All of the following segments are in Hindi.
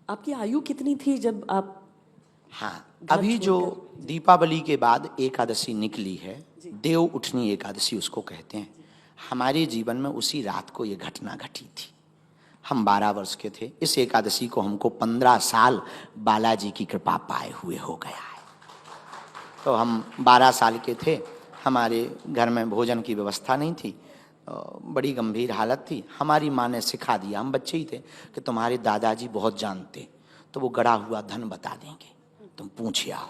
आपकी आयु कितनी थी जब आप? हाँ, अभी जो दीपावली के बाद एकादशी निकली है, देव उठनी एकादशी उसको कहते हैं, हमारे जीवन में उसी रात को ये घटना घटी थी। हम 12 वर्ष के थे। इस एकादशी को हमको 15 साल बालाजी की कृपा पाए हुए हो गया है। तो हम 12 साल के थे, हमारे घर में भोजन की व्यवस्था नहीं थी, बड़ी गंभीर हालत थी। हमारी माँ ने सिखा दिया, हम बच्चे ही थे, कि तुम्हारे दादाजी बहुत जानते, तो वो गड़ा हुआ धन बता देंगे, तुम पूछ आओ।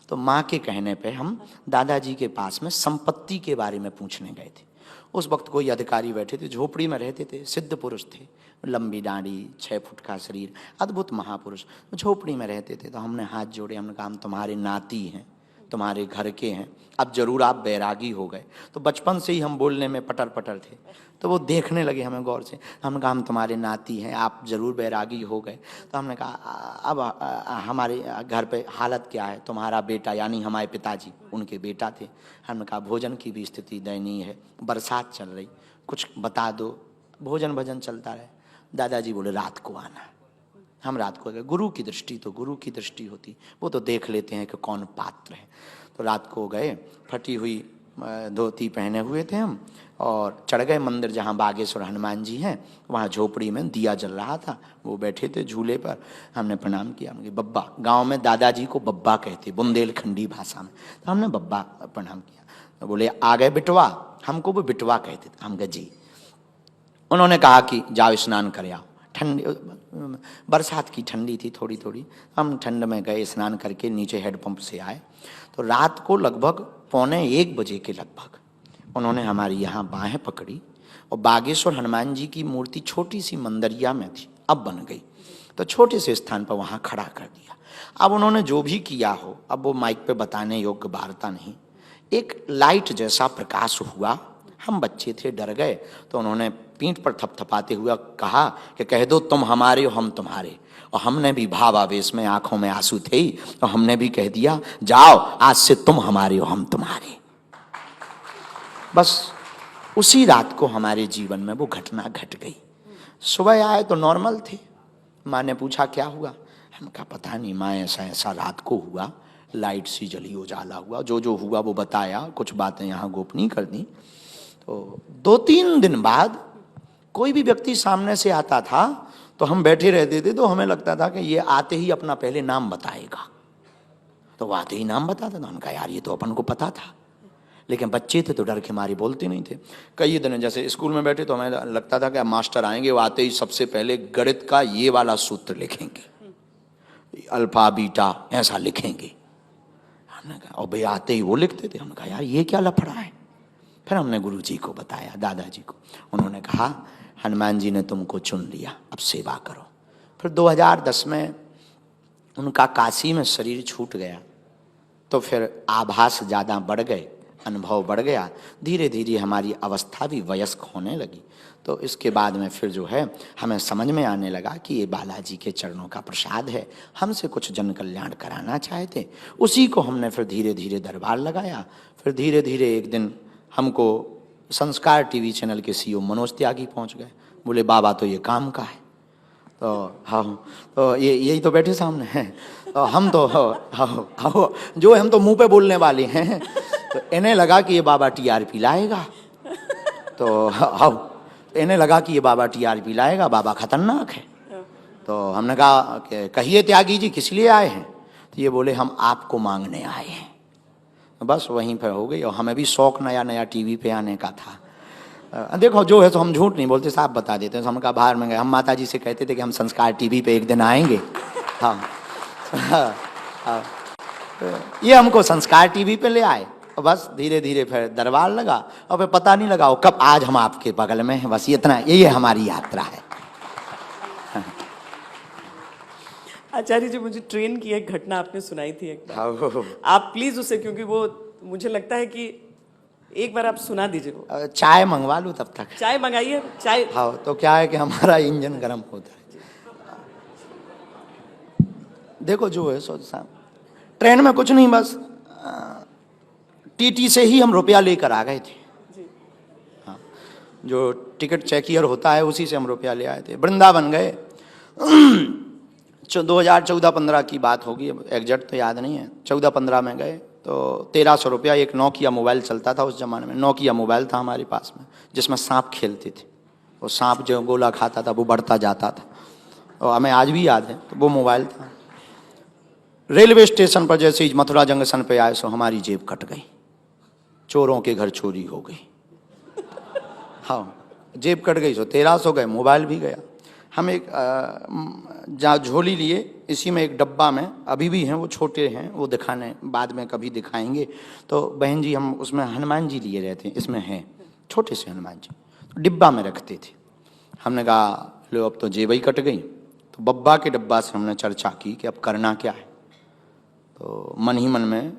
तो माँ के कहने पे हम दादाजी के पास में संपत्ति के बारे में पूछने गए थे। उस वक्त कोई अधिकारी बैठे थे, झोपड़ी में रहते थे, सिद्ध पुरुष थे, लंबी दाढ़ी, 6 फुट का शरीर, अद्भुत महापुरुष, झोपड़ी में रहते थे। तो हमने हाथ जोड़े, हमने कहा हम तुम्हारे नाती हैं, तुम्हारे घर के हैं, अब जरूर आप बैरागी हो गए। तो बचपन से ही हम बोलने में पटर पटर थे, तो वो देखने लगे हमें गौर से। हमने कहा हम तुम्हारे नाती हैं, आप जरूर बैरागी हो गए। तो हमने कहा अब हमारे घर पे हालत क्या है? तुम्हारा बेटा, यानी हमारे पिताजी, उनके बेटा थे। हमने कहा भोजन की भी स्थिति दयनीय है, बरसात चल रही, कुछ बता दो, भोजन भजन चलता रहे। दादाजी बोले रात को आना। हम रात को गए। गुरु की दृष्टि तो गुरु की दृष्टि होती, वो तो देख लेते हैं कि कौन पात्र है। तो रात को गए, फटी हुई धोती पहने हुए थे हम, और चढ़ गए मंदिर जहाँ बागेश्वर हनुमान जी हैं, वहाँ झोपड़ी में दिया जल रहा था, वो बैठे थे झूले पर। हमने प्रणाम किया, हमने बब्बा, गांव में दादाजी को बब्बा कहते, बुंदेलखंडी भाषा में, तो हमने बब्बा प्रणाम किया। तो बोले आ गए बिटवा, हमको वो बिटवा कहते थे। हम कहे जी। उन्होंने कहा कि जाओ स्नान कर आओ। ठंडी, बरसात की ठंडी थी थोड़ी थोड़ी, हम ठंड में गए, स्नान करके नीचे हैंडपंप से आए। तो रात को लगभग 12:45 बजे के लगभग उन्होंने हमारी यहाँ बाहें पकड़ी, और बागेश्वर हनुमान जी की मूर्ति छोटी सी मंदिरिया में थी, अब बन गई, तो छोटे से स्थान पर वहाँ खड़ा कर दिया। अब उन्होंने जो भी किया हो, अब वो माइक पे बताने योग्य वार्ता नहीं, एक लाइट जैसा प्रकाश हुआ। हम बच्चे थे, डर गए। तो उन्होंने पीठ पर थपथपाते हुए कहा कि कह दो तुम हमारे हो हम तुम्हारे। और हमने भी भावावेश में, आंखों में आंसू थे ही, तो हमने भी कह दिया जाओ आज से तुम हमारे हो हम तुम्हारे। बस उसी रात को हमारे जीवन में वो घटना घट गई। सुबह आए तो नॉर्मल थे। माँ ने पूछा क्या हुआ? हम कहा पता नहीं माँ, ऐसा ऐसा रात को हुआ, लाइट सी जली, उजाला हुआ, जो जो हुआ वो बताया, कुछ बातें यहाँ गोपनीय कर दी। तो 2-3 दिन बाद कोई भी व्यक्ति सामने से आता था तो हम बैठे रहते थे, तो हमें लगता था कि ये आते ही अपना पहले नाम बताएगा। तो वो आते ही नाम बताता था। उनका यार ये तो अपन को पता था, लेकिन बच्चे थे तो डर के मारे बोलते नहीं थे। कई दिन जैसे स्कूल में बैठे तो हमें लगता था कि मास्टर आएंगे, वो आते ही सबसे पहले गणित का ये वाला सूत्र लिखेंगे, अल्फा बीटा ऐसा लिखेंगे। हमने कहा, और भाई आते ही वो लिखते थे। हमने कहा यार ये क्या लफड़ा है? फिर हमने गुरु जी को बताया, दादाजी को। उन्होंने कहा हनुमान जी ने तुमको चुन लिया, अब सेवा करो। फिर 2010 में उनका काशी में शरीर छूट गया, तो फिर आभास ज़्यादा बढ़ गए, अनुभव बढ़ गया, धीरे धीरे हमारी अवस्था भी वयस्क होने लगी। तो इसके बाद में फिर जो है हमें समझ में आने लगा कि ये बालाजी के चरणों का प्रसाद है, हमसे कुछ जन कल्याण कराना चाहते। उसी को हमने फिर धीरे धीरे दरबार लगाया। फिर धीरे धीरे एक दिन हमको संस्कार टीवी चैनल के सीईओ मनोज त्यागी पहुंच गए, बोले बाबा तो ये काम का है। तो हाँ, तो ये यही तो बैठे सामने हैं, तो हम तो हाँ जो हम तो मुंह पे बोलने वाले हैं। तो इन्हें लगा कि ये बाबा टीआरपी लाएगा, तो हाँ इन्हें लगा कि ये बाबा टीआरपी लाएगा, बाबा खतरनाक है। तो हमने कहा कि कहिए त्यागी जी किस लिए आए हैं? तो ये बोले हम आपको मांगने आए हैं। बस वहीं पर हो गई। और हमें भी शौक नया नया टीवी पे आने का था। देखो जो है तो हम झूठ नहीं बोलते, साफ बता देते हैं। हम कहा बाहर में गए, हम माता जी से कहते थे कि हम संस्कार टीवी पे एक दिन आएंगे। हाँ, हाँ। ये हमको संस्कार टीवी पे ले आए, और बस धीरे धीरे फिर दरबार लगा, और फिर पता नहीं लगा कब आज हम आपके बगल में हैं। बस इतना, यही हमारी यात्रा है। आचार्य जी, मुझे ट्रेन की एक घटना आपने सुनाई थी एक बार, आप प्लीज उसे, क्योंकि वो मुझे लगता है कि एक बार आप सुना दीजिए वो। चाय मंगवा लूँ तब तक? चाय मंगाइए। चाय, हाँ, तो क्या है कि हमारा इंजन गर्म होता है। देखो जो है सोच साहब, ट्रेन में कुछ नहीं, बस टीटी से ही हम रुपया लेकर आ गए थे। हाँ, जो टिकट चेकियर होता है उसी से हम रुपया ले आए थे। वृंदावन गए, 2014-15 की बात होगी, अब एग्जैक्ट तो याद नहीं है। 14-15 में गए तो 1300 रुपया एक नोकिया मोबाइल चलता था उस जमाने में। नोकिया मोबाइल था हमारे पास में, जिसमें सांप खेलते थे। वो सांप जो गोला खाता था वो बढ़ता जाता था, और हमें आज भी याद है। तो वो मोबाइल था। रेलवे स्टेशन पर जैसे ही मथुरा जंक्शन पे आए सो हमारी जेब कट गई, चोरों के घर चोरी हो गई। हाँ, जेब कट गई सो 1300 गए, मोबाइल भी गया। हम एक जहाँ झोली लिए, इसी में एक डब्बा में अभी भी हैं, वो छोटे हैं, वो दिखाने बाद में कभी दिखाएंगे। तो बहन जी हम उसमें हनुमान जी लिए रहते हैं, इसमें हैं छोटे से हनुमान जी, तो डिब्बा में रखते थे। हमने कहा लो अब तो जेब ही कट गई। तो बब्बा के डब्बा से हमने चर्चा की कि अब करना क्या है। तो मन ही मन में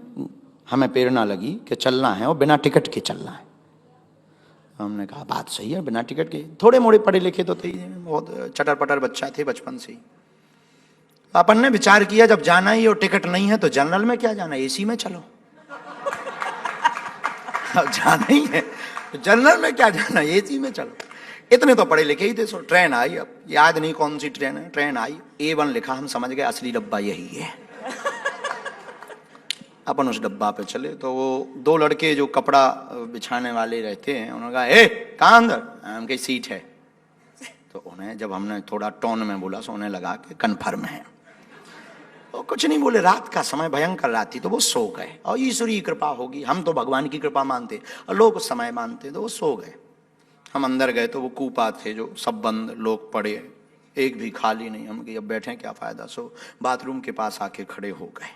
हमें प्रेरणा लगी कि चलना है और बिना टिकट के चलना है। हमने कहा बात सही है, बिना टिकट के। थोड़े मोड़े पढ़े लिखे तो थे, बहुत चटर पटर बच्चा थे बचपन से ही। अपन ने विचार किया जब जाना ही और टिकट नहीं है तो जनरल में क्या जाना, एसी में चलो। अब जाना ही है तो जनरल में क्या जाना, एसी में चलो। इतने तो पढ़े लिखे ही थे। सो ट्रेन आई, अब याद नहीं कौन सी ट्रेन है, ट्रेन आई, A1 लिखा, हम समझ गए असली डब्बा यही है। अपन उस डब्बा पे चले तो वो 2 लड़के जो कपड़ा बिछाने वाले रहते हैं, उन्होंने कहा ए कहाँ अंदर, हमकी सीट है। तो उन्हें जब हमने थोड़ा टोन में बोला तो उन्हें लगा कि कन्फर्म है। वो कुछ नहीं बोले। रात का समय भयंकर रात थी, तो वो सो गए। और ईश्वरीय कृपा होगी, हम तो भगवान की कृपा मानते और लोग समय मानते, तो वो सो गए। हम अंदर गए तो वो कूपा थे जो सब बंद, लोग पड़े, एक भी खाली नहीं। हम कि अब बैठे क्या फायदा, सो बाथरूम के पास आके खड़े हो गए।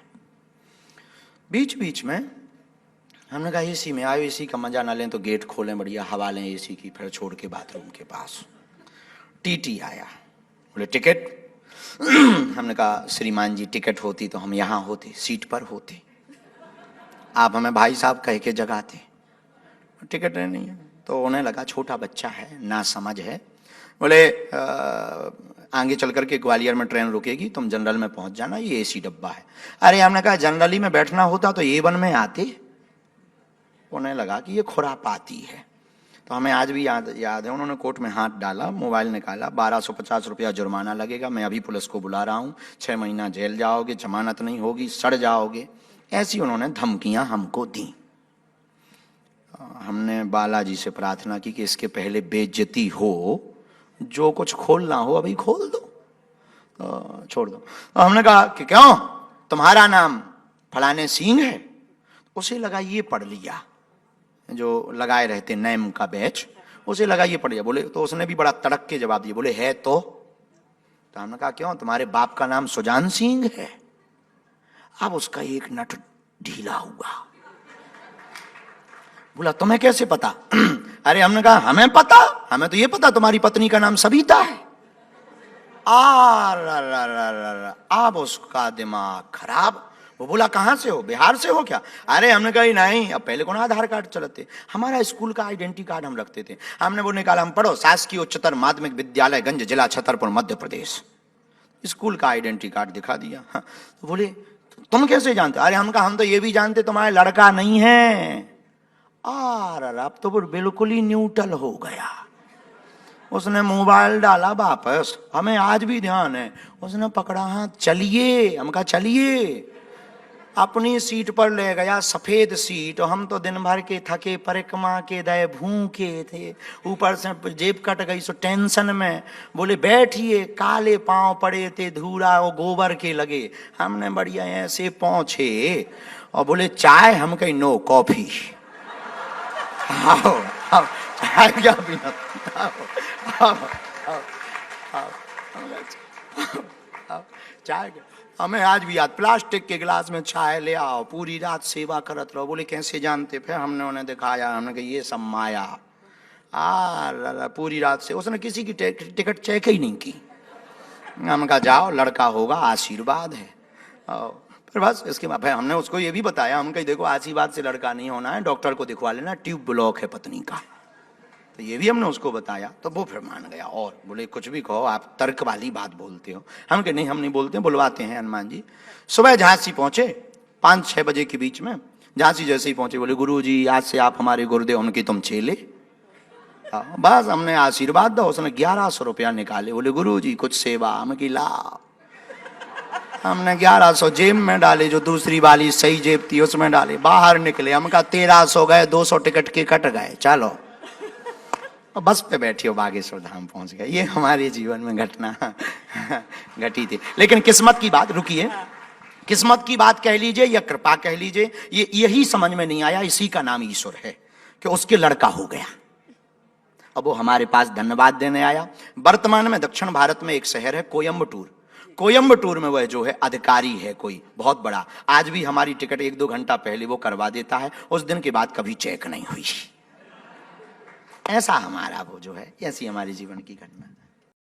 बीच बीच में हमने कहा एसी में आयो, एसी का मजा ना लें तो गेट खोलें, बढ़िया हवा लें एसी की, फिर छोड़ के बाथरूम के पास। टीटी आया, बोले टिकट। हमने कहा श्रीमान जी टिकट होती तो हम यहाँ होते, सीट पर होते, आप हमें भाई साहब कह के जगाते। टिकट नहीं है। तो उन्हें लगा छोटा बच्चा है, ना समझ है। बोले आगे चल करके ग्वालियर में ट्रेन रुकेगी, तुम जनरल में पहुंच जाना, ये एसी डब्बा है। अरे हमने कहा जनरली में बैठना होता तो A1 में आते। उन्हें लगा कि ये खुरापाती है। तो हमें आज भी याद है, उन्होंने कोट में हाथ डाला, मोबाइल निकाला, 1250 रुपया जुर्माना लगेगा, मैं अभी पुलिस को बुला रहा हूँ, 6 महीना जेल जाओगे, जमानत नहीं होगी, सड़ जाओगे। ऐसी उन्होंने धमकियां हमको दी। हमने बालाजी से प्रार्थना की कि इसके पहले बेइज्जती हो, जो कुछ खोलना हो अभी खोल दो, छोड़ दो। तो हमने कहा कि क्यों तुम्हारा नाम फलाने सिंह है। उसे लगा ये पढ़ लिया, जो लगाए रहते नेम का बैच, उसे लगा ये पढ़ लिया। बोले तो उसने भी बड़ा तड़क के जवाब दिया, बोले है तो हमने कहा क्यों तुम्हारे बाप का नाम सुजान सिंह है। अब उसका एक नट ढीला हुआ, बोला तुम्हें कैसे पता। अरे हमने कहा हमें पता, हमें तो ये पता तुम्हारी पत्नी का नाम सविता है। अब उसका दिमाग खराब। वो बोला कहां से हो, बिहार से हो क्या। अरे हमने कहा नहीं, अब पहले कौन आधार कार्ड चलाते, हमारा स्कूल का आइडेंटिटी कार्ड हम रखते थे। हमने वो निकाला, हम पढ़ो शासकीय उच्चतर माध्यमिक विद्यालय गंज, जिला छतरपुर, मध्य प्रदेश। स्कूल का आइडेंटिटी कार्ड दिखा दिया। हाँ। तो बोले तुम कैसे जानते। अरे हम कहा हम तो ये भी जानते तुम्हारा लड़का नहीं है। अब तो वो बिल्कुल ही न्यूट्रल हो गया। उसने मोबाइल डाला वापस, हमें आज भी ध्यान है, उसने पकड़ा हाथ, चलिए। हम कहा चलिए। अपनी सीट पर ले गया, सफेद सीट। और हम तो दिन भर के थके परिक्रमा के दे भूखे थे, ऊपर से जेब कट गई सो टेंशन में। बोले बैठिए, काले पांव पड़े थे, धूरा और गोबर के लगे। हमने बढ़िया ऐसे पहुंचे और बोले चाय। हम कहीं नो, कॉफी। आओ चाय क्या पीना, चाय। हमें आज भी याद, प्लास्टिक के गिलास में चाय ले आओ, पूरी रात सेवा करत रहो। बोले कैसे जानते। फिर हमने उन्हें दिखाया, हमने कहा ये सब माया। पूरी रात से उसने किसी की टिकट चेक ही नहीं की। हम कहा जाओ, लड़का होगा, आशीर्वाद है। फिर बस इसके बाद हमने उसको ये भी बताया, हम कहीं देखो आशीर्वाद से लड़का नहीं होना है, डॉक्टर को दिखवा लेना, ट्यूब ब्लॉक है पत्नी का। तो ये भी हमने उसको बताया, तो वो फिर मान गया। और बोले कुछ भी कहो, आप तर्क वाली बात बोलते हो। हम कहे नहीं, हम नहीं बोलते, बुलवाते हैं हनुमान जी। सुबह झांसी पहुंचे 5-6 बजे के बीच में। झांसी जैसे ही पहुंचे बोले गुरु जी आज से आप हमारे गुरुदेव, उनके तुम चेले। बस हमने आशीर्वाद दो। उसने 1100 रुपया निकाले, बोले गुरु जी कुछ सेवा। हम की ला हमने 1100 जेब में डाले, जो दूसरी वाली सही जेब थी उसमें डाले, बाहर निकले। हम कहा 1300 गए, 200 टिकट के कट गए, चलो बस पे बैठियो, बागेश्वर धाम पहुंच गए। ये हमारे जीवन में घटना घटी थी। लेकिन किस्मत की बात, रुकिए, किस्मत की बात कह लीजिए या कृपा कह लीजिए, ये यही समझ में नहीं आया, इसी का नाम ईश्वर है कि उसके लड़का हो गया। अब वो हमारे पास धन्यवाद देने आया। वर्तमान में दक्षिण भारत में एक शहर है कोयम्बटूर। कोयम्बटूर में वह जो है अधिकारी है कोई बहुत बड़ा, आज भी हमारी टिकट 1-2 घंटा पहले वो करवा देता है, उस दिन के बाद कभी चेक नहीं हुई। ऐसा हमारा वो जो है, ऐसी हमारे जीवन की घटना।